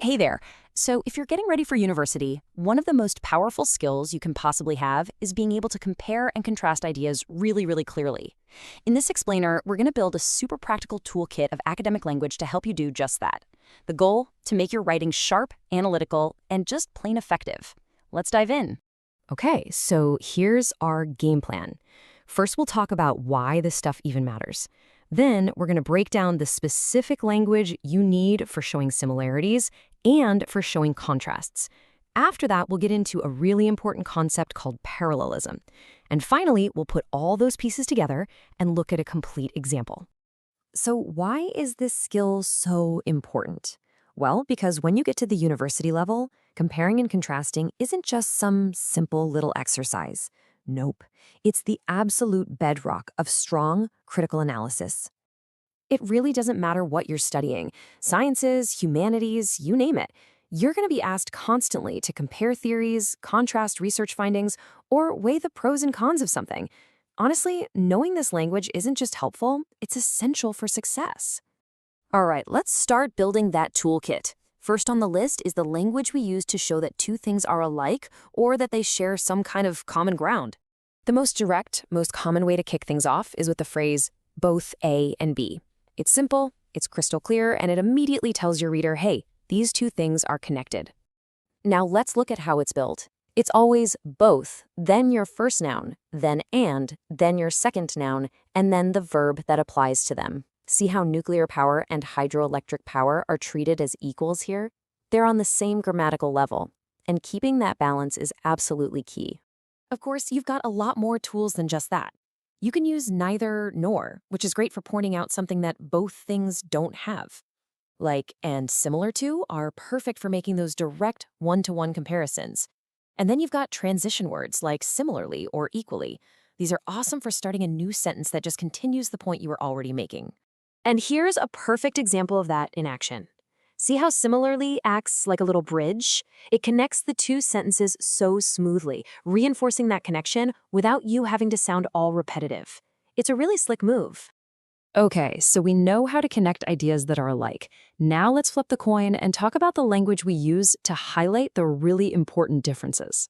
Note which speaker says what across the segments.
Speaker 1: Hey there. So, if you're getting ready for university, one of the most powerful skills you can possibly have is being able to compare and contrast ideas really, really clearly. In this explainer, we're going to build a super practical toolkit of academic language to help you do just that. The goal? To make your writing sharp, analytical, and just plain effective. Let's dive in.
Speaker 2: Okay, so here's our game plan. First, we'll talk about why this stuff even matters. Then, we're going to break down the specific language you need for showing similarities and for showing contrasts. After that, we'll get into a really important concept called parallelism. And finally, we'll put all those pieces together and look at a complete example. So why is this skill so important? Well, because when you get to the university level, comparing and contrasting isn't just some simple little exercise. Nope. It's the absolute bedrock of strong critical analysis. It really doesn't matter what you're studying. Sciences, humanities, you name it. You're going to be asked constantly to compare theories, contrast research findings, or weigh the pros and cons of something. Honestly, knowing this language isn't just helpful, it's essential for success.
Speaker 1: All right, let's start building that toolkit. First on the list is the language we use to show that two things are alike or that they share some kind of common ground.
Speaker 2: The most direct, most common way to kick things off is with the phrase, both A and B. It's simple, it's crystal clear, and it immediately tells your reader, hey, these two things are connected. Now let's look at how it's built. It's always both, then your first noun, then and, then your second noun, and then the verb that applies to them. See how nuclear power and hydroelectric power are treated as equals here? They're on the same grammatical level, and keeping that balance is absolutely key. Of course, you've got a lot more tools than just that. You can use neither nor, which is great for pointing out something that both things don't have. Like and similar to are perfect for making those direct one-to-one comparisons. And then you've got transition words like similarly or equally. These are awesome for starting a new sentence that just continues the point you were already making. And here's a perfect example of that in action. See how similarly acts like a little bridge? It connects the two sentences so smoothly, reinforcing that connection without you having to sound all repetitive. It's a really slick move. Okay, so we know how to connect ideas that are alike. Now let's flip the coin and talk about the language we use to highlight the really important differences.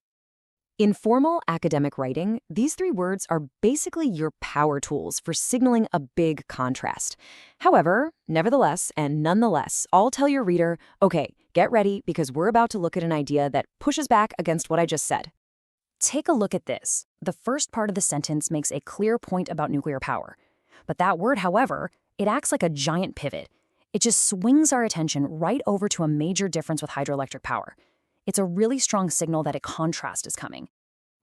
Speaker 2: In formal academic writing, these three words are basically your power tools for signaling a big contrast. However, nevertheless, and nonetheless, I'll tell your reader, okay, get ready because we're about to look at an idea that pushes back against what I just said. Take a look at this. The first part of the sentence makes a clear point about nuclear power. But that word, however, it acts like a giant pivot. It just swings our attention right over to a major difference with hydroelectric power. It's a really strong signal that a contrast is coming.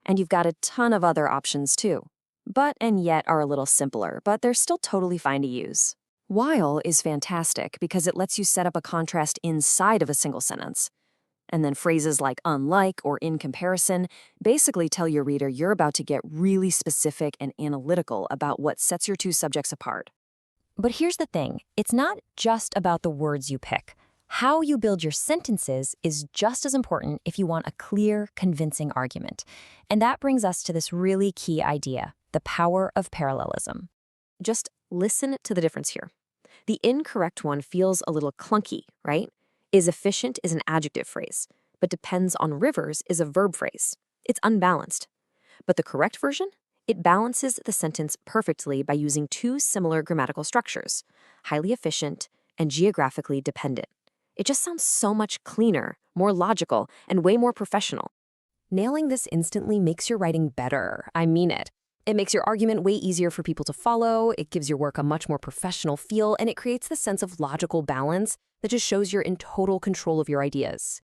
Speaker 2: And you've got a ton of other options too. But and yet are a little simpler, but they're still totally fine to use. While is fantastic because it lets you set up a contrast inside of a single sentence. And then phrases like unlike or in comparison basically tell your reader you're about to get really specific and analytical about what sets your two subjects apart. But here's the thing, it's not just about the words you pick. How you build your sentences is just as important if you want a clear, convincing argument. And that brings us to this really key idea, the power of parallelism. Just listen to the difference here. The incorrect one feels a little clunky, right? Is efficient is an adjective phrase, but depends on rivers is a verb phrase. It's unbalanced. But the correct version? It balances the sentence perfectly by using two similar grammatical structures, highly efficient and geographically dependent. It just sounds so much cleaner, more logical, and way more professional. Nailing this instantly makes your writing better. I mean it. It makes your argument way easier for people to follow, it gives your work a much more professional feel, and it creates the sense of logical balance that just shows you're in total control of your ideas.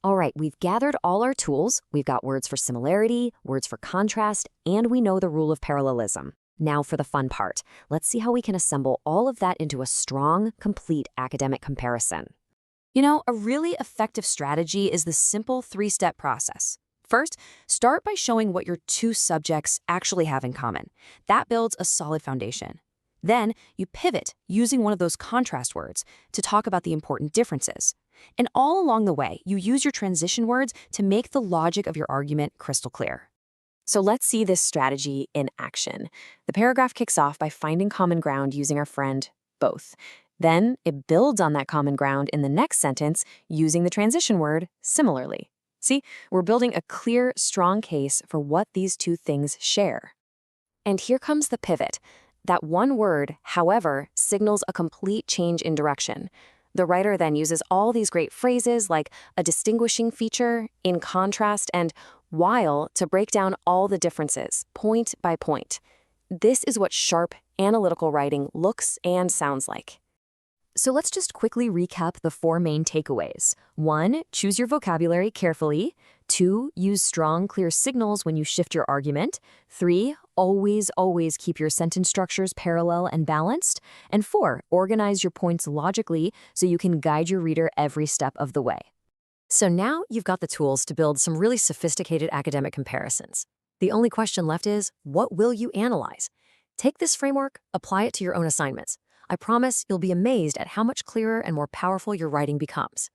Speaker 2: All right, we've gathered all our tools. We've got words for similarity, words for contrast, and we know the rule of parallelism. Now for the fun part. Let's see how we can assemble all of that into a strong, complete academic comparison. You know, a really effective strategy is the simple three-step process. First, start by showing what your two subjects actually have in common. That builds a solid foundation. Then, you pivot using one of those contrast words to talk about the important differences. And all along the way, you use your transition words to make the logic of your argument crystal clear. So let's see this strategy in action. The paragraph kicks off by finding common ground using our friend, both. Then it builds on that common ground in the next sentence using the transition word similarly. See, we're building a clear, strong case for what these two things share. And here comes the pivot. That one word, however, signals a complete change in direction. The writer then uses all these great phrases like a distinguishing feature, in contrast, and while to break down all the differences, point by point. This is what sharp, analytical writing looks and sounds like.
Speaker 1: So let's just quickly recap the 4 main takeaways. 1, choose your vocabulary carefully. 2, use strong, clear signals when you shift your argument. 3, always keep your sentence structures parallel and balanced. And 4, organize your points logically so you can guide your reader every step of the way. So now you've got the tools to build some really sophisticated academic comparisons. The only question left is, what will you analyze? Take this framework, apply it to your own assignments. I promise you'll be amazed at how much clearer and more powerful your writing becomes.